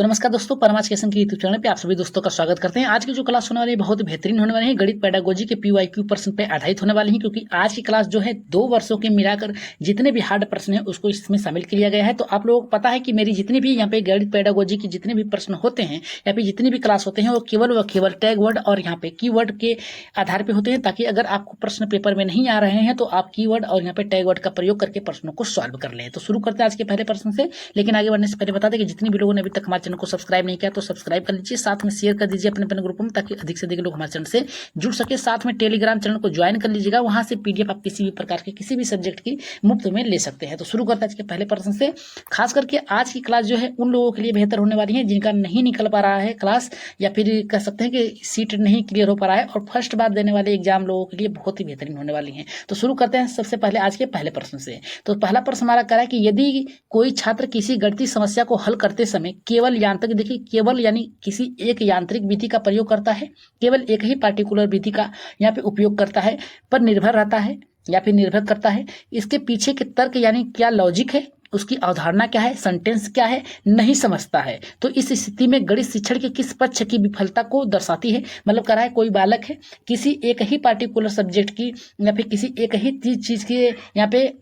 तो नमस्कार दोस्तों, परमाच केसन के यूट्यूब चैनल पे आप सभी दोस्तों का स्वागत करते हैं। आज की जो क्लास होने वाली है बहुत बेहतरीन होने वाली है। गणित पेडागोजी के PYQ प्रश्न पे आधारित होने वाली है, क्योंकि आज की क्लास जो है 2 वर्षों के मिलाकर जितने भी हार्ड प्रश्न है उसको इसमें शामिल किया गया है। तो आप लोगों को पता है कि मेरी जितनी भी यहाँ पे गणित पेडागोजी की जितने भी प्रश्न होते हैं या फिर जितनी भी क्लास होते हैं वो केवल टैग वर्ड और यहाँ पे कीवर्ड के आधार पे होते हैं, ताकि अगर आपको प्रश्न पेपर में नहीं आ रहे हैं तो आप कीवर्ड और यहाँ पे टैग वर्ड का प्रयोग करके प्रश्नों को सॉल्व कर लें। तो शुरू करते हैं आज के पहले प्रश्न से। लेकिन आगे बढ़ने से पहले बता दें कि जितने भी लोगों ने अभी तक हमारे चैनल को सब्सक्राइब नहीं किया तो सब्सक्राइब कर लीजिए, साथ में शेयर कर दीजिए अपने अपने ग्रुप में, ताकि अधिक से अधिक लोग हमारे चैनल से जुड़ सके। साथ में टेलीग्राम चैनल को ज्वाइन कर लीजिएगा, वहां से PDF आप किसी भी प्रकार के किसी भी सब्जेक्ट की मुफ्त में ले सकते हैं। तो शुरू करते हैं आज के पहले प्रश्न से। खास करके आज की क्लास जो है उन लोगों के लिए बेहतर होने वाली है जिनका नहीं निकल पा रहा है क्लास, या फिर कह सकते हैं कि सीट नहीं क्लियर हो पा रहा है, और फर्स्ट बार देने वाले एग्जाम लोगों के लिए बहुत ही बेहतरीन होने वाली है। तो शुरू करते हैं सबसे पहले आज के पहले प्रश्न से। तो पहला प्रश्न हमारा कह रहा है कि यदि कोई छात्र किसी गणितीय समस्या को हल करते समय केवल यांत्रिक, देखिए केवल यानी किसी एक यांत्रिक विधि का प्रयोग करता है, केवल एक ही पार्टिकुलर विधि का यहाँ पे उपयोग करता है, पर निर्भर रहता है या फिर निर्भर करता है, इसके पीछे के तर्क यानी क्या लॉजिक है, उसकी अवधारणा क्या है, सेंटेंस क्या है, नहीं समझता है, तो इस स्थिति में गणित शिक्षण के किस पक्ष की विफलता को दर्शाती है। मतलब कह रहा है कोई बालक है किसी एक ही पार्टिकुलर सब्जेक्ट की या फिर किसी एक ही चीज के यहाँ पे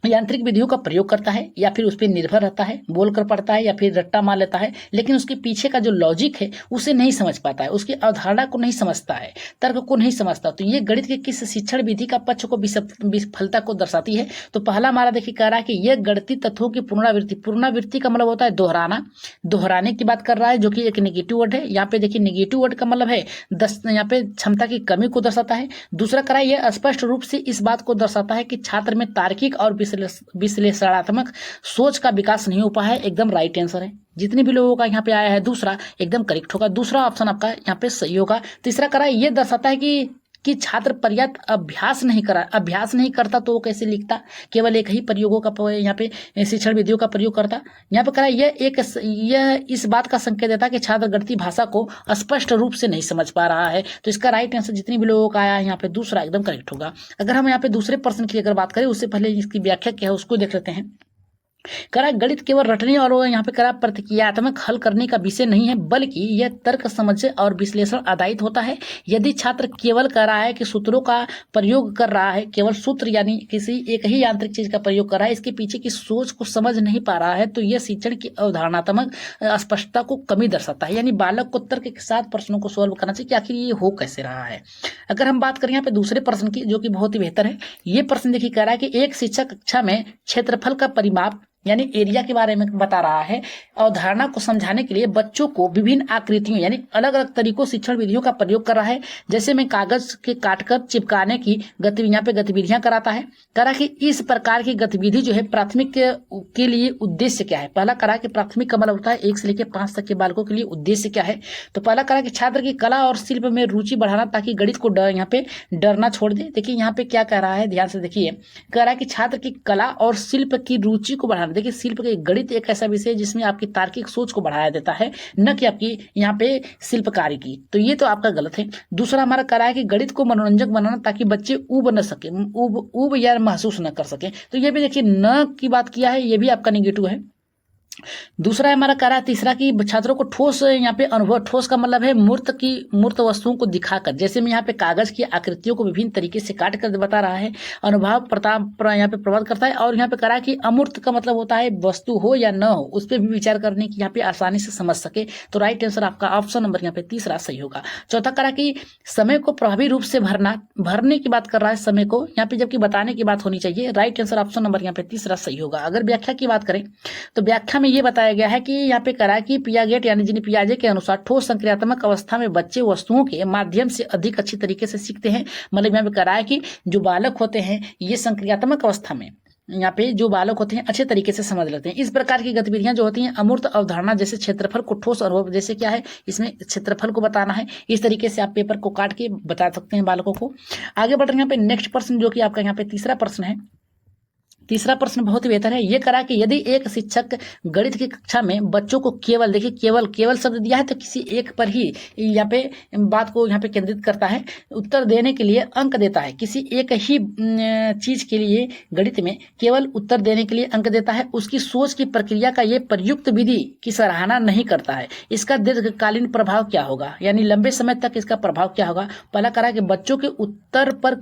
यांत्रिक विधियों का प्रयोग करता है, या फिर उस पर निर्भर रहता है, बोल कर पढ़ता है या फिर रट्टा मार लेता है, लेकिन उसके पीछे का जो लॉजिक है उसे नहीं समझ पाता है, उसकी अवधारणा को नहीं समझता है, तर्क को नहीं समझता। तो ये गणित के किस शिक्षण विधि का पक्ष को विफलता को दर्शाती है। तो पहला हमारा देखिए कह रहा है कि यह गणितीय तत्वों की पुनरावृत्ति, पुनरावृत्ति का मतलब होता है दोहराना, दोहराने की बात कर रहा है, जो कि एक नेगेटिव वर्ड है। यहाँ पे देखिए नेगेटिव वर्ड का मतलब है यहाँ पे क्षमता की कमी को दर्शाता है। दूसरा कह रहा है यह स्पष्ट रूप से इस बात को दर्शाता है कि छात्र में तार्किक और विश्लेषणात्मक सोच का विकास नहीं हो पाया है। एकदम राइट आंसर है, जितने भी लोगों का यहाँ पे आया है दूसरा एकदम करेक्ट होगा, दूसरा ऑप्शन आपका यहाँ पे सही होगा। तीसरा करा ये दर्शाता है कि छात्र पर्याप्त अभ्यास नहीं करता तो वो कैसे लिखता, केवल एक ही प्रयोगों का यहाँ पे शिक्षण विधियों का प्रयोग करता। यहाँ पे करा यह इस बात का संकेत देता है कि छात्र गणितीय भाषा को स्पष्ट रूप से नहीं समझ पा रहा है। तो इसका राइट आंसर जितने भी लोगों का आया है यहाँ पे दूसरा एकदम करेक्ट होगा। अगर हम यहाँ पे दूसरे प्रश्न की अगर बात करें उससे पहले इसकी व्याख्या क्या है उसको देख लेते हैं। करा गणित केवल रटने और यहाँ पे करा प्रतिक्रियात्मक हल करने का विषय नहीं है, बल्कि यह तर्क समझ और विश्लेषण आधारित होता है। यदि छात्र केवल कर रहा है कि सूत्रों का प्रयोग कर रहा है, केवल सूत्र यानी किसी एक ही यांत्रिक चीज का प्रयोग कर रहा है, इसके पीछे की सोच को समझ नहीं पा रहा है, तो यह शिक्षण की अवधारणात्मक स्पष्टता को कमी दर्शाता है। यानी बालक को तर्क के साथ प्रश्नों को सॉल्व करना चाहिए कि आखिर ये हो कैसे रहा है। अगर हम बात करें यहाँ पे दूसरे प्रश्न की, जो कि बहुत ही बेहतर है, ये प्रश्न देखिए कह रहा है कि एक शिक्षक कक्षा में क्षेत्रफल का परिमाप यानी एरिया के बारे में बता रहा है। अवधारणा को समझाने के लिए बच्चों को विभिन्न आकृतियों यानी अलग अलग तरीकों शिक्षण विधियों का प्रयोग कर रहा है, जैसे में कागज के काटकर चिपकाने की यहाँ पे गतिविधियां कराता है। करा कि इस प्रकार की गतिविधि जो है प्राथमिक के लिए उद्देश्य क्या है। पहला करा कि प्राथमिक का मतलब होता है 1 से लेकर 5 तक के बालकों के लिए उद्देश्य क्या है। तो पहला करा कि छात्र की कला और शिल्प में रुचि बढ़ाना, ताकि गणित को यहाँ पे डरना छोड़ दे। देखिए यहाँ पे क्या कह रहा है, ध्यान से देखिए, कह रहा है कि छात्र की कला और शिल्प की रुचि को बढ़ाना। देखिए शिल्प के गणित एक ऐसा विषय है जिसमें आपकी तार्किक सोच को बढ़ाया देता है, न कि आपकी यहाँ पे शिल्पकारी की। तो ये तो आपका गलत है। दूसरा हमारा कह रहा है कि गणित को मनोरंजक बनाना, ताकि बच्चे ऊब न सके, ऊब या महसूस न कर सके। तो ये भी देखिए न की बात किया है, ये भी आपका निगेटिव है। दूसरा हमारा कह रहा है तीसरा कि छात्रों को ठोस यहाँ पे अनुभव, ठोस का मतलब है मूर्त वस्तुओं को दिखाकर, जैसे में यहाँ पे कागज की आकृतियों को विभिन्न तरीके से काट कर बता रहा है, अनुभव यहाँ पे प्रभावित करता है। और यहाँ पे कह रहा है कि अमूर्त का मतलब होता है वस्तु हो या न हो, उस पर भी विचार करने की यहाँ पे आसानी से समझ सके। तो राइट आंसर आपका ऑप्शन नंबर यहाँ पे तीसरा सही होगा। चौथा कह रहा कि समय को प्रभावी रूप से भरने की बात कर रहा है, समय को यहाँ पे जबकि बताने की बात होनी चाहिए। राइट आंसर ऑप्शन नंबर यहाँ पे तीसरा सही होगा। अगर व्याख्या की बात करें तो व्याख्या में ये बताया गया है कि यहाँ पे करा कि पियागेट यानी जिन्हें पियाजे के अनुसार ठोस संक्रियात्मक अवस्था में बच्चे वस्तुओं के माध्यम से अधिक अच्छी तरीके से सीखते हैं। मतलब यहाँ पे करा है कि जो बालक होते हैं ये संक्रियात्मक अवस्था में यहाँ पे जो बालक होते हैं अच्छे तरीके से समझ लेते हैं। इस प्रकार की गतिविधियां जो होती हैं अमूर्त अवधारणा, जैसे क्षेत्रफल को ठोस अनुभव, जैसे क्या है इसमें क्षेत्रफल को बताना है, इस तरीके से आप पेपर को काट के बता सकते हैं बालकों को। आगे बढ़ रहे हैं यहाँ पे नेक्स्ट प्रश्न, जो कि आपका यहाँ पे तीसरा प्रश्न है। तीसरा प्रश्न बहुत ही बेहतर है। ये करा कि यदि एक शिक्षक गणित की कक्षा में बच्चों को केवल, देखिए केवल, केवल शब्द दिया है तो किसी एक पर ही यहाँ पे बात को यहाँ पे केंद्रित करता है, उत्तर देने के लिए अंक देता है। किसी एक ही चीज के लिए गणित में केवल उत्तर देने के लिए अंक देता है, उसकी सोच की प्रक्रिया का ये प्रयुक्त विधि की सराहना नहीं करता है। इसका दीर्घकालीन प्रभाव क्या होगा, यानी लंबे समय तक इसका प्रभाव क्या होगा। पहला करा कि बच्चों के उत्तर पर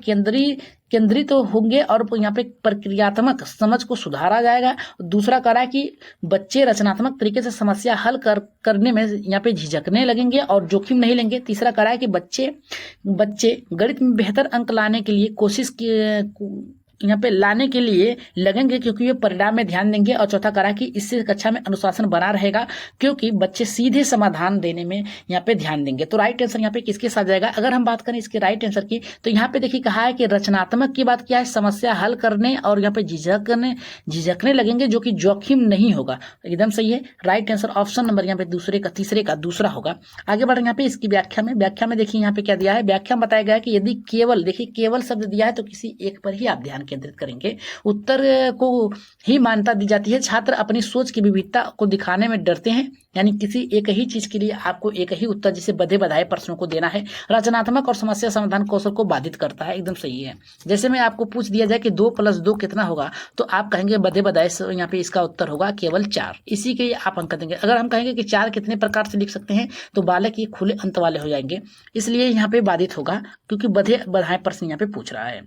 केंद्रित तो होंगे और यहाँ पे प्रक्रियात्मक समझ को सुधारा जाएगा। दूसरा करा कि बच्चे रचनात्मक तरीके से समस्या हल करने में यहाँ पे झिझकने लगेंगे और जोखिम नहीं लेंगे। तीसरा करा कि बच्चे गणित में बेहतर अंक लाने के लिए यहाँ पे लाने के लिए लगेंगे क्योंकि ये परिणाम में ध्यान देंगे। और चौथा करा कि इससे कक्षा में अनुशासन बना रहेगा क्योंकि बच्चे सीधे समाधान देने में यहाँ पे ध्यान देंगे। तो राइट आंसर यहाँ पे किसके साथ जाएगा। अगर हम बात करें इसके राइट आंसर की तो यहाँ पे देखिए कहा है कि रचनात्मक की बात क्या है, समस्या हल करने और यहाँ पे झिझकने लगेंगे जो कि जोखिम नहीं होगा। एकदम सही है। राइट आंसर ऑप्शन नंबर यहाँ पे तीसरे का दूसरा होगा। आगे बढ़े यहाँ पे इसकी व्याख्या में देखिए यहाँ पे क्या दिया है। व्याख्या में बताया गया है कि यदि केवल, देखिए केवल शब्द दिया है तो किसी एक पर ही आप ध्यान केंद्रित करेंगे, उत्तर को ही मान्यता दी जाती है। छात्र अपनी सोच की विविधता को दिखाने में डरते हैं, यानी किसी एक ही चीज के लिए आपको एक ही उत्तर जैसे बधे बधाए प्रश्नों को देना है। रचनात्मक और समस्या समाधान कौशल को बाधित करता है। एकदम सही है। जैसे में आपको पूछ दिया जाए कि 2 + 2 कितना होगा तो आप कहेंगे बधे बधाए, यहाँ पे इसका उत्तर होगा केवल 4। इसी के आप अंक देंगे। अगर हम कहेंगे कि 4 कितने प्रकार से लिख सकते हैं तो बालक ये खुले अंत वाले हो जाएंगे, इसलिए यहाँ पे बाधित होगा क्योंकि बधे बधाए प्रश्न यहाँ पे पूछ रहा है।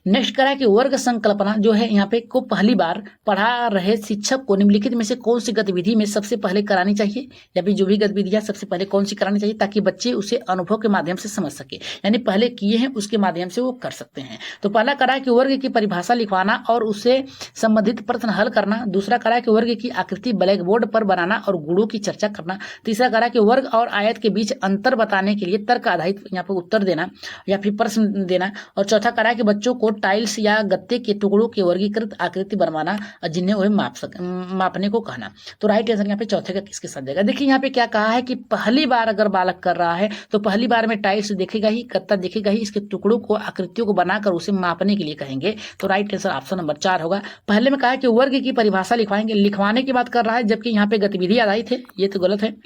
नेक्स्ट करा कि वर्ग संकल्पना जो है यहाँ पे को पहली बार पढ़ा रहे शिक्षक को निम्नलिखित में से कौन सी गतिविधि में सबसे पहले करानी चाहिए, या फिर जो भी गतिविधियां सबसे पहले कौन सी करानी चाहिए ताकि बच्चे उसे अनुभव के माध्यम से समझ सके, यानी पहले किए हैं उसके माध्यम से वो कर सकते हैं। तो पहला करा कि वर्ग की परिभाषा लिखवाना और उससे संबंधित प्रश्न हल करना। दूसरा करा कि वर्ग की आकृति ब्लैक बोर्ड पर बनाना और गुणों की चर्चा करना। तीसरा करा कि वर्ग और आयत के बीच अंतर बताने के लिए तर्क आधारित यहाँ पे उत्तर देना या फिर प्रश्न देना। और चौथा करा कि बच्चों को टाइल्स या गत्ते के टुकड़ों के वर्गीकृत आकृति बनवाना जिन्हें वह मापने को कहना। तो राइट आंसर यहाँ पे चौथे का किसके साथ जाएगा। देखिए यहाँ पे क्या कहा है कि पहली बार अगर बालक कर रहा है तो पहली बार में टाइल्स देखेगा ही, गत्ता देखेगा ही, इसके टुकड़ों को आकृतियों को बनाकर उसे मापने के लिए कहेंगे। तो राइट आंसर ऑप्शन नंबर 4 होगा। पहले में कहा है कि वर्ग की परिभाषा लिखवाएंगे, लिखवाने की बात कर रहा है, जबकि यहाँ पे गतिविधि आधारित है, ये तो गलत है।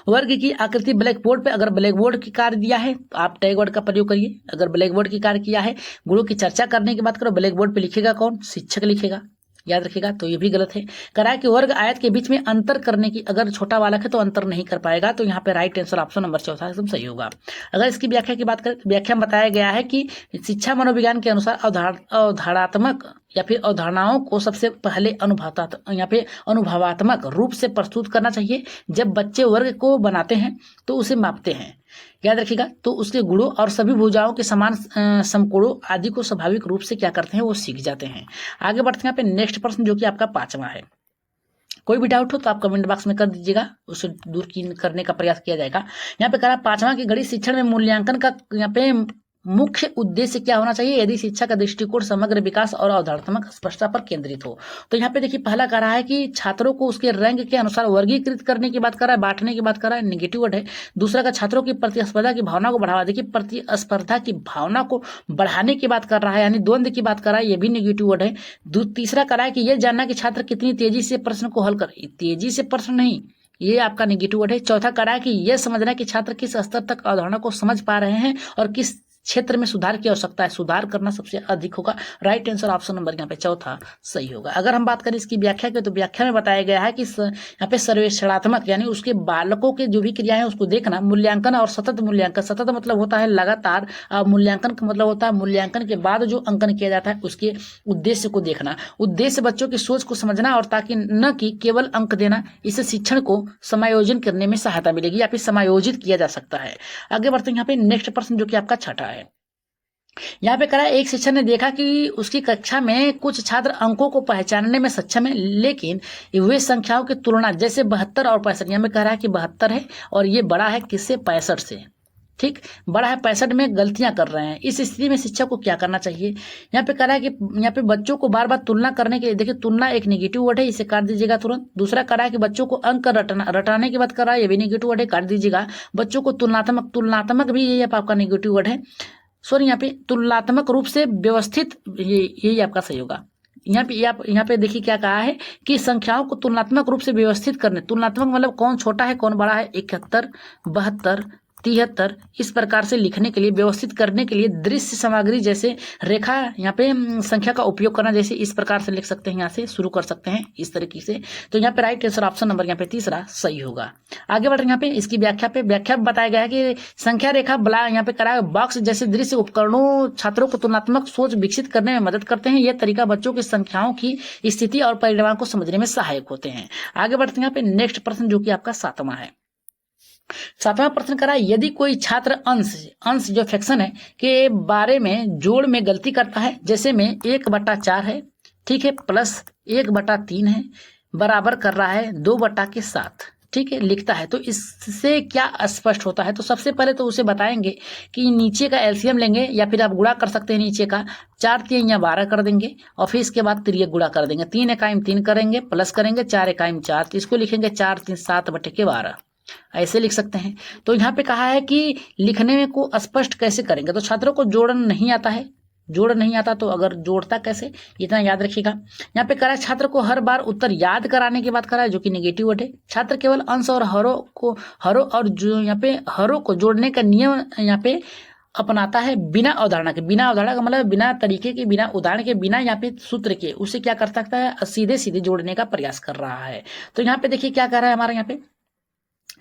वर्ग की आकृति ब्लैक बोर्ड पे, अगर ब्लैक बोर्ड की कार्य दिया है तो आप टैग वर्ड का प्रयोग करिए। अगर ब्लैक बोर्ड की कार्य किया है, गुणों की चर्चा करने की बात करो, ब्लैक बोर्ड पे लिखेगा कौन, शिक्षक लिखेगा, याद रखिएगा। तो ये भी गलत है। करा कि वर्ग आयत के बीच में अंतर करने की, अगर छोटा बालक है तो अंतर नहीं कर पाएगा, तो यहाँ पे राइट आंसर ऑप्शन नंबर 4 एकदम सही होगा। अगर इसकी व्याख्या की बात करें तो व्याख्या में बताया गया है कि शिक्षा मनोविज्ञान के अनुसार अवधारणात्मक या फिर अवधारणाओं को सबसे पहले अनुभवात्मक रूप से प्रस्तुत करना चाहिए। जब बच्चे वर्ग को बनाते हैं तो उसे मापते हैं, याद रखिएगा। तो उसके गुणों और सभी भुजाओं के समान समकोणों आदि को स्वाभाविक रूप से क्या करते हैं, वो सीख जाते हैं। आगे बढ़ते हैं यहाँ पे नेक्स्ट प्रश्न जो कि आपका 5वां है। कोई भी डाउट हो तो आप कमेंट बॉक्स में कर दीजिएगा, उसे दूर करने का प्रयास किया जाएगा। यहाँ पे कहा 5वां की गणित शिक्षण में मूल्यांकन का यहाँ पे मुख्य उद्देश्य क्या होना चाहिए यदि शिक्षा का दृष्टिकोण समग्र विकास और अवधारणात्मक स्पष्टता पर केंद्रित हो। तो यहाँ पे देखिए पहला कह रहा है कि छात्रों को उसके रैंक के अनुसार वर्गीकृत करने की बात कर रहा है, बांटने की बात कर रहा है, नेगेटिव वर्ड है। दूसरा का छात्रों की प्रतिस्पर्धा की भावना को बढ़ावा, देखिए प्रतिस्पर्धा की भावना को बढ़ाने की बात कर रहा है, यानी द्वंद्व की बात कर रहा है, ये भी नेगेटिव वर्ड है। तीसरा कह रहा है कि यह जानना कि छात्र कितनी तेजी से प्रश्न को हल कर, तेजी से प्रश्न नहीं, ये आपका नेगेटिव वर्ड है। चौथा कह रहा है कि यह समझना कि छात्र किस स्तर तक अवधारणा को समझ पा रहे हैं और किस क्षेत्र में सुधार की आवश्यकता है, सुधार करना सबसे अधिक होगा। राइट आंसर ऑप्शन नंबर यहाँ पे चौथा सही होगा। अगर हम बात करें इसकी व्याख्या की तो व्याख्या में बताया गया है कि यहाँ पे सर्वेक्षणात्मक यानी उसके बालकों के जो भी क्रिया है उसको देखना, मूल्यांकन और सतत मूल्यांकन, सतत मतलब होता है लगातार, मूल्यांकन का मतलब होता है मूल्यांकन के बाद जो अंकन किया जाता है उसके उद्देश्य को देखना। उद्देश्य बच्चों की सोच को समझना और ताकि न कि केवल अंक देना, इससे शिक्षण को समायोजन करने में सहायता मिलेगी या फिर समायोजित किया जा सकता है। आगे बढ़ते हैं यहाँ पे नेक्स्ट प्रश्न जो कि आपका 6वां है। यहाँ पे कहा एक शिक्षक ने देखा कि उसकी कक्षा में कुछ छात्र अंकों को पहचानने में सक्षम है, लेकिन वे संख्याओं की तुलना जैसे 72 और 65, यहाँ में कह रहा है कि 72 है और ये बड़ा है किससे, 65 से, ठीक, बड़ा है 65 में गलतियां कर रहे हैं। इस स्थिति में शिक्षक को क्या करना चाहिए। यहाँ पे कह रहा है कि यहाँ पे बच्चों को बार बार तुलना करने के लिए, देखिए तुलना एक नेगेटिव वर्ड है, इसे काट दीजिएगा तुरंत। दूसरा कह रहा है कि बच्चों को अंक रटाने की बात कर रहा है, ये भी नेगेटिव वर्ड है, काट दीजिएगा। बच्चों को तुलनात्मक भी ये आपका नेगेटिव वर्ड है। सॉरी यहाँ पे तुलनात्मक रूप से व्यवस्थित, यही आपका सही होगा। यहाँ पे देखिए क्या कहा है कि संख्याओं को तुलनात्मक रूप से व्यवस्थित करने, तुलनात्मक मतलब कौन छोटा है कौन बड़ा है, 71, 72, 73 इस प्रकार से लिखने के लिए, व्यवस्थित करने के लिए दृश्य सामग्री जैसे रेखा यहाँ पे संख्या का उपयोग करना, जैसे इस प्रकार से लिख सकते हैं, यहाँ से शुरू कर सकते हैं इस तरीके से। तो यहाँ पे राइट आंसर ऑप्शन नंबर यहाँ पे तीसरा सही होगा। आगे बढ़ रहे हैं यहाँ पे इसकी व्याख्या बताया गया है कि संख्या रेखा बला यहाँ पे करा बॉक्स जैसे दृश्य उपकरणों छात्रों को तुलनात्मक सोच विकसित करने में मदद करते हैं। यह तरीका बच्चों की संख्याओं की स्थिति और परिणाम को समझने में सहायक होते हैं। आगे बढ़ते हैं यहाँ पे नेक्स्ट प्रश्न जो कि आपका 7वां है। 7वां प्रश्न करा, यदि कोई छात्र अंश जो फ्रैक्शन है के बारे में जोड़ में गलती करता है, जैसे में 1/4 है, ठीक है, प्लस 1/3 है, बराबर कर रहा है 2/7, ठीक है, लिखता है, तो इससे क्या स्पष्ट होता है। तो सबसे पहले तो उसे बताएंगे कि नीचे का एलसीएम लेंगे या फिर आप गुणा कर सकते हैं नीचे का, 4 3 या 12 कर देंगे और फिर इसके बाद तिर्यक गुणा कर देंगे, 3 एकाइम 3 करेंगे, प्लस करेंगे 4 एकाइम 4, तो इसको लिखेंगे 4 3 7/12, ऐसे लिख सकते हैं। तो यहाँ पे कहा है कि लिखने में को स्पष्ट कैसे करेंगे, तो छात्रों को जोड़न नहीं आता है, जोड़ नहीं आता तो अगर जोड़ता कैसे, इतना याद रखिएगा। यहाँ पे करा है छात्र को हर बार उत्तर याद कराने की बात करा है, जो कि नेगेटिव वर्ड है। छात्र केवल अंश और हरों और जो यहाँ पे हरों को जोड़ने का नियम यहाँ पे अपनाता है बिना अवधारणा के। बिना अवधारणा का मतलब बिना तरीके के, बिना उदाहरण के, बिना यहाँ पे सूत्र के, उसे क्या कर सकता है, सीधे सीधे जोड़ने का प्रयास कर रहा है। तो यहाँ पे देखिए क्या कर रहा है हमारा,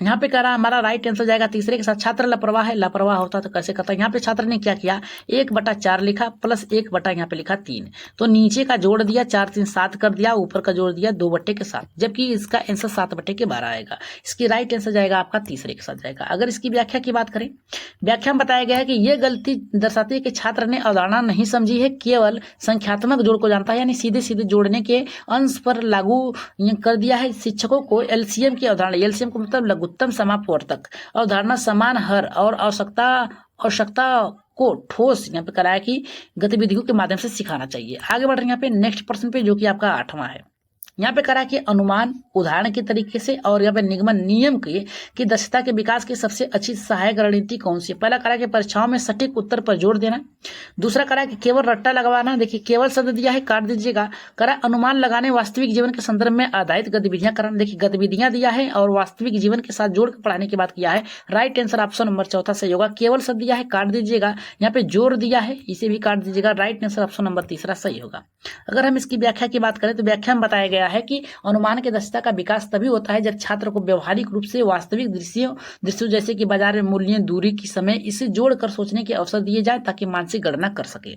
यहाँ पे कह रहा है हमारा राइट आंसर जाएगा तीसरे के साथ। छात्र लापरवाह है, लापरवाह होता तो कैसे करता है। यहाँ पे छात्र ने क्या किया, 1/4 लिखा प्लस 1 यहाँ पे लिखा 3, तो नीचे का जोड़ दिया 4 3 7 कर दिया, ऊपर का जोड़ दिया 2/7, जबकि इसका आंसर 7/12 आएगा। इसकी राइट आंसर जाएगा आपका तीसरे के साथ जाएगा। अगर इसकी व्याख्या की बात करें, व्याख्या में बताया गया है कि यह गलती दर्शाती है कि छात्र ने अवधारणा नहीं समझी है, केवल संख्यात्मक जोड़ को जानता है, यानी सीधे सीधे जोड़ने के अंश पर लागू कर दिया है। शिक्षकों को एलसीएम की अवधारणा, एलसीएम को मतलब लघुत्तम समापवर्तक अवधारणा, समान हर और आवश्यकता को ठोस यहाँ पे कराया कि गतिविधियों के माध्यम से सिखाना चाहिए। आगे बढ़ रहे हैं यहाँ पे नेक्स्ट प्रश्न पे, जो कि आपका 8वां है। यहाँ पे करा कि अनुमान उदाहरण के तरीके से और यहाँ पे निगमन नियम की दक्षता के विकास की सबसे अच्छी सहायक रणनीति कौन सी है। पहला करा कि परीक्षाओं में सटीक उत्तर पर जोर देना। दूसरा करा कि केवल रट्टा लगवाना, देखिए केवल शब्द दिया है काट दीजिएगा। करा अनुमान लगाने वास्तविक जीवन के संदर्भ में आधारित गतिविधियां कराना, देखिए गतिविधियां दिया है और वास्तविक जीवन के साथ जोड़ कर पढ़ाने की बात किया है। राइट आंसर ऑप्शन नंबर चौथा सही होगा। केवल शब्द दिया है काट दीजिएगा, यहाँ पे जोर दिया है इसे भी काट दीजिएगा। राइट आंसर ऑप्शन नंबर तीसरा सही होगा। अगर हम इसकी व्याख्या की बात करें तो व्याख्या में बताया गया है कि अनुमान की दक्षता का विकास तभी होता है जब छात्र को व्यवहारिक रूप से वास्तविक दृश्यों जैसे कि बाजार में मूल्य, दूरी की समय, इसे जोड़कर सोचने के अवसर दिए जाए ताकि मानसिक गणना कर सके।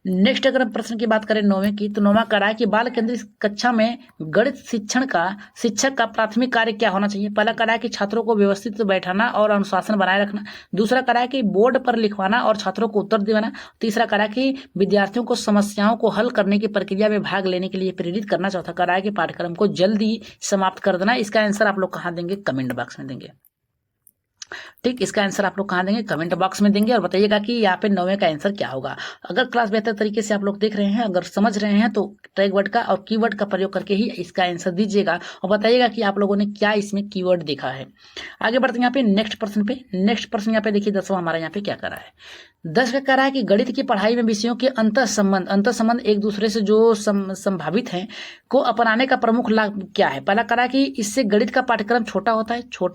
नेक्स्ट अगर हम प्रश्न की बात करें 9वें की, तो 9वां करा है कि बाल केंद्रित कक्षा में गणित शिक्षक का प्राथमिक कार्य क्या होना चाहिए। पहला करा है कि छात्रों को व्यवस्थित बैठाना और अनुशासन बनाए रखना। दूसरा करा है कि बोर्ड पर लिखवाना और छात्रों को उत्तर दिलाना। तीसरा करा है कि विद्यार्थियों को समस्याओं को हल करने की प्रक्रिया में भाग लेने के लिए प्रेरित करना। चौथा करा है कि पाठ्यक्रम को जल्दी समाप्त कर देना। इसका आंसर आप लोग कहाँ देंगे, कमेंट बॉक्स में देंगे। ठीक, इसका आंसर आप लोग कहाँ देंगे, कमेंट बॉक्स में देंगे और बताइएगा कि यहाँ पे 9वें का आंसर क्या होगा। अगर क्लास बेहतर तरीके से आप लोग देख रहे हैं, अगर समझ रहे हैं, तो टैग वर्ड का और कीवर्ड का प्रयोग करके ही इसका आंसर दीजिएगा और बताइएगा कि आप लोगों ने क्या इसमें कीवर्ड देखा है। आगे बढ़ते हैं यहाँ पे नेक्स्ट प्रश्न यहाँ पे देखिए 10वां हमारा यहाँ पे क्या करा है। 10 का कह रहा है कि गणित की पढ़ाई में विषयों के अंतर संबंध एक दूसरे से जो संभावित हैं को अपनाने का प्रमुख लाभ क्या है। पहला करा कि इससे गणित का पाठ्यक्रम छोटा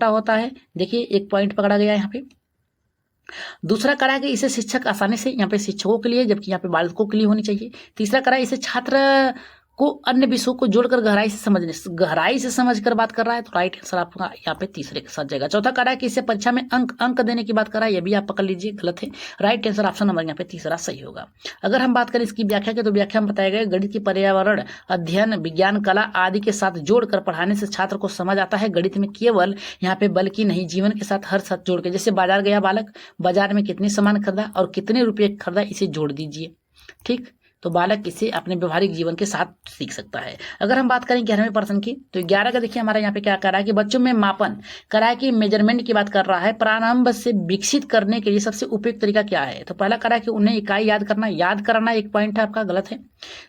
होता है, देखिए एक पॉइंट पकड़ा गया है यहाँ पे। दूसरा करा कि इसे शिक्षक आसानी से, यहाँ पे शिक्षकों के लिए, जबकि यहाँ पे बालकों के लिए होनी चाहिए। तीसरा करा इसे छात्र को अन्य विषयों को जोड़कर गहराई से समझकर बात कर रहा है, तो राइट आंसर आपका यहाँ पे तीसरे के साथ जाएगा। चौथा करा कि इसे परीक्षा में अंक देने की बात कर रहा है, ये भी आप पकड़ लीजिए, गलत है। राइट आंसर ऑप्शन नंबर यहाँ पे तीसरा सही होगा। अगर हम बात करें इसकी व्याख्या की, तो व्याख्या में बताया गया गणित की पर्यावरण अध्ययन, विज्ञान, कला आदि के साथ जोड़कर पढ़ाने से छात्र को समझ आता है गणित में केवल यहाँ पे बल्कि नहीं, जीवन के साथ हर साथ जोड़ के, जैसे बाजार गया बालक, बाजार में कितने सामान खरीदा और कितने रुपये खरीदा, इसे जोड़ दीजिए। ठीक, तो बालक इसे अपने व्यवहारिक जीवन के साथ सीख सकता है। अगर हम बात करें 11वें प्रश्न की, तो 11 का देखिए हमारा यहाँ पे क्या कर रहा है कि बच्चों में मापन करा है कि मेजरमेंट की बात कर रहा है, प्रारंभ से विकसित करने के लिए सबसे उपयुक्त तरीका क्या है। तो पहला करा है कि उन्हें इकाई याद करना एक पॉइंट है आपका, गलत है।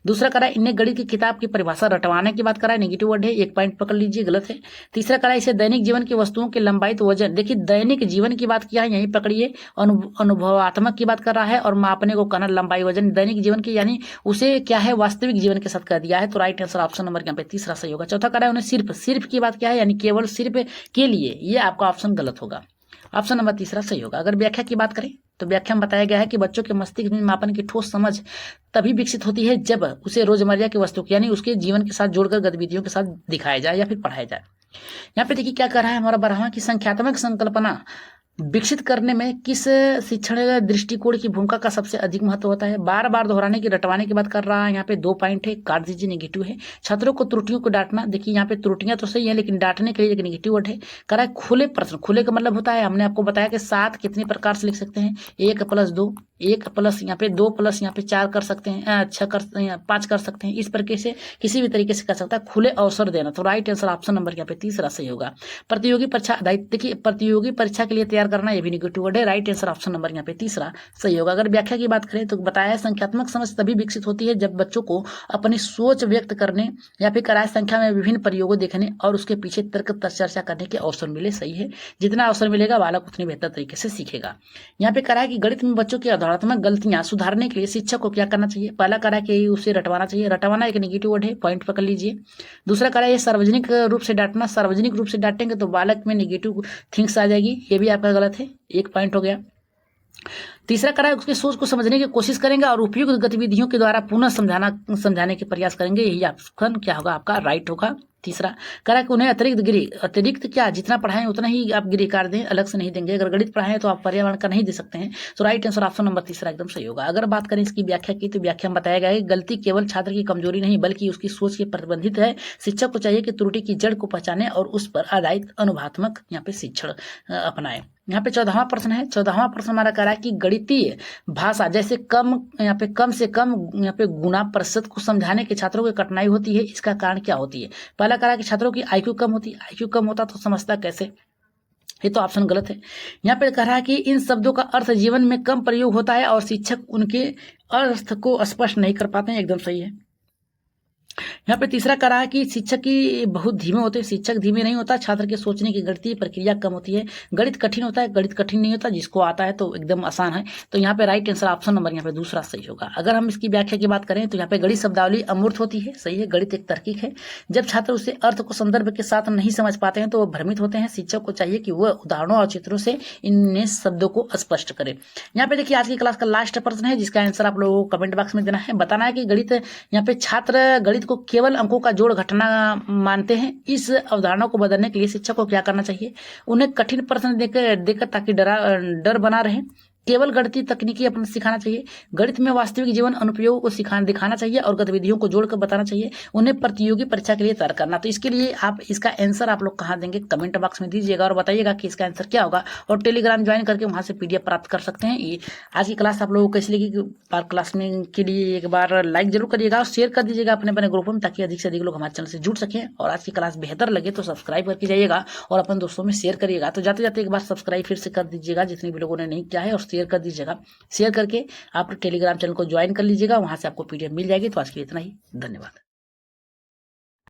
दूसरा करा है इन्हें गणित की किताब की परिभाषा रटवाने की बात करा है, नेगेटिव वर्ड है, एक पॉइंट पकड़ लीजिए, गलत है। तीसरा करा है इसे दैनिक जीवन की वस्तुओं के लंबाई तो वजन, देखिए दैनिक जीवन की बात किया है, यहीं पकड़िए, अनुभवात्मक की बात कर रहा है, और मापने को कहना लंबाई वजन दैनिक जीवन की, यानी उसे क्या है वास्तविक जीवन के साथ कर दिया है। तो राइट आंसर ऑप्शन नंबर यहाँ पे तीसरा सही होगा। चौथा करा है उन्हें सिर्फ की बात क्या है, यानी केवल सिर्फ के लिए, ये आपका ऑप्शन गलत होगा, ऑप्शन नंबर तीसरा सही होगा। अगर व्याख्या की बात करें तो व्याख्या में बताया गया है कि बच्चों के मस्तिष्क में मापन की ठोस समझ तभी विकसित होती है जब उसे रोजमर्रा की वस्तु यानी उसके जीवन के साथ जोड़कर गतिविधियों के साथ दिखाया जाए या फिर पढ़ाया जाए। यहाँ पे देखिए क्या कर रहा है हमारा 12वां की संख्यात्मक संकल्पना विकसित करने में किस शिक्षण दृष्टिकोण की भूमिका का सबसे अधिक महत्व होता है। बार बार दोहराने की रटवाने की बात कर रहा है, यहाँ पे 2 पॉइंट है, काट दीजिए, नेगेटिव है। छात्रों को त्रुटियों को डांटना, देखिए यहाँ पे त्रुटियां तो सही है लेकिन डांटने के लिए एक नेगेटिव वर्ड है। करा है खुले प्रश्न, खुले का मतलब होता है हमने आपको बताया कि 7 कितने प्रकार से लिख सकते हैं, 1 + 2, 1 प्लस यहाँ पे 2 प्लस यहाँ पे 4 कर सकते हैं, 6 कर 5 कर सकते हैं, इस प्रकार से किसी भी तरीके से कर सकता है, खुले अवसर देना। तो राइट आंसर ऑप्शन नंबर यहाँ पे तीसरा सही होगा। प्रतियोगी परीक्षा आधारित, देखिए प्रतियोगी परीक्षा के लिए तैयार करना, ये भी नेगेटिव वर्ड है, राइट आंसर ऑप्शन नंबर यहाँ पे तीसरा सही होगा। अगर व्याख्या की बात करें तो बताया संख्यात्मक समझ तभी विकसित होती है जब बच्चों को अपनी सोच व्यक्त करने या फिर कराए संख्या में विभिन्न प्रयोगों देखने और उसके पीछे तर्क चर्चा करने के अवसर मिले। सही है, जितना अवसर मिलेगा बालक उतनी बेहतर तरीके से सीखेगा। यहाँ पे करा है कि गणित में बच्चों की अधारात्मक गलतियां सुधारने के लिए शिक्षक को क्या करना चाहिए। पहला करा है कि उसे रटवाना चाहिए, रटवाना एक नेगेटिव वर्ड है, पॉइंट पकड़ लीजिए। दूसरा करा है सार्वजनिक रूप से डांटना, सार्वजनिक रूप से डांटेंगे तो बालक में नेगेटिव थिंग्स आ जाएगी, ये भी आपका गलत है, एक पॉइंट हो गया। तीसरा करा है उसकी सोच को समझने की कोशिश करेंगे और उपयुक्त गतिविधियों के द्वारा पुनः समझाने के प्रयास करेंगे, यही ऑप्शन क्या होगा आपका राइट होगा। तीसरा करा कि उन्हें अतिरिक्त क्या जितना पढ़ाएं उतना ही आप गृह कार्य दें, अलग से नहीं देंगे। अगर गणित पढ़ाएं तो आप पर्यावरण का नहीं दे सकते हैं, तो राइट आंसर ऑप्शन नंबर तीसरा एकदम सही होगा। अगर बात करें इसकी व्याख्या की तो व्याख्या में बताया गया है गलती केवल छात्र की कमजोरी नहीं बल्कि उसकी सोच के प्रतिबंधित है। शिक्षक को चाहिए कि त्रुटि की जड़ को पहचाने और उस पर आधारित अनुभात्मक यहाँ पे शिक्षण अपनाए। यहाँ पे 14वां प्रश्न है, 14वां प्रश्न हमारा कह रहा है कि गणितीय भाषा जैसे कम से कम यहाँ पे गुना प्रतिशत को समझाने के छात्रों को कठिनाई होती है, इसका कारण क्या होती है। पहला कह रहा है कि छात्रों की IQ कम होती है, IQ कम होता तो समझता कैसे, ये तो ऑप्शन गलत है। यहाँ पे कह रहा है कि इन शब्दों का अर्थ जीवन में कम प्रयोग होता है और शिक्षक उनके अर्थ को स्पष्ट नहीं कर पाते हैं, एकदम सही है। यहाँ पे तीसरा करा है कि शिक्षक की बहुत धीमे होते हैं, शिक्षक धीमे नहीं होता, छात्र के सोचने की गणितीय प्रक्रिया कम होती है। गणित कठिन होता है, गणित कठिन नहीं होता, जिसको आता है तो एकदम आसान है। तो यहाँ पे राइट आंसर ऑप्शन नंबर यहाँ पे दूसरा सही होगा। अगर हम इसकी व्याख्या की बात करें तो यहाँ पे गणित शब्दावली अमूर्त होती है, सही है, गणित एक तार्किक है। जब छात्र उसे अर्थ को संदर्भ के साथ नहीं समझ पाते हैं तो वो भ्रमित होते हैं। शिक्षक को चाहिए कि वह उदाहरणों और चित्रों से इन शब्दों को स्पष्ट करे। यहाँ पे देखिए आज की क्लास का लास्ट प्रश्न है जिसका आंसर आप लोगों को कमेंट बॉक्स में देना है। बताना है कि गणित यहाँ पे छात्र गणित को केवल अंकों का जोड़ घटना मानते हैं। इस अवधारणा को बदलने के लिए शिक्षक को क्या करना चाहिए। उन्हें कठिन प्रश्न देकर ताकि डर बना रहे, केवल गणितीय तकनीकी अपना सिखाना चाहिए। गणित में वास्तविक जीवन अनुप्रयोग को दिखाना चाहिए और गतिविधियों को जोड़कर बताना चाहिए। उन्हें प्रतियोगी परीक्षा के लिए तैयार करना। तो इसके लिए आप इसका आंसर आप लोग कहाँ देंगे कमेंट बॉक्स में दीजिएगा और बताइएगा कि इसका आंसर क्या होगा। और टेलीग्राम ज्वाइन करके वहां से PDF प्राप्त कर सकते हैं। ये आज की क्लास आप लोगों को कैसी लगी, क्लास में के लिए एक बार लाइक जरूर करिएगा और शेयर कर दीजिएगा अपने अपने ग्रुप में ताकि अधिक से अधिक लोग हमारे चैनल से जुड़ सकें। और आज की क्लास बेहतर लगे तो सब्सक्राइब करके जाइएगा और अपने दोस्तों में शेयर करिएगा। तो जाते जाते एक बार सब्सक्राइब फिर से कर दीजिएगा जितने भी लोगों ने नहीं किया है, और शेयर कर दीजिएगा। शेयर करके आप टेलीग्राम चैनल को ज्वाइन कर लीजिएगा, वहां से आपको PDF मिल जाएगी। तो आज के लिए इतना ही, धन्यवाद।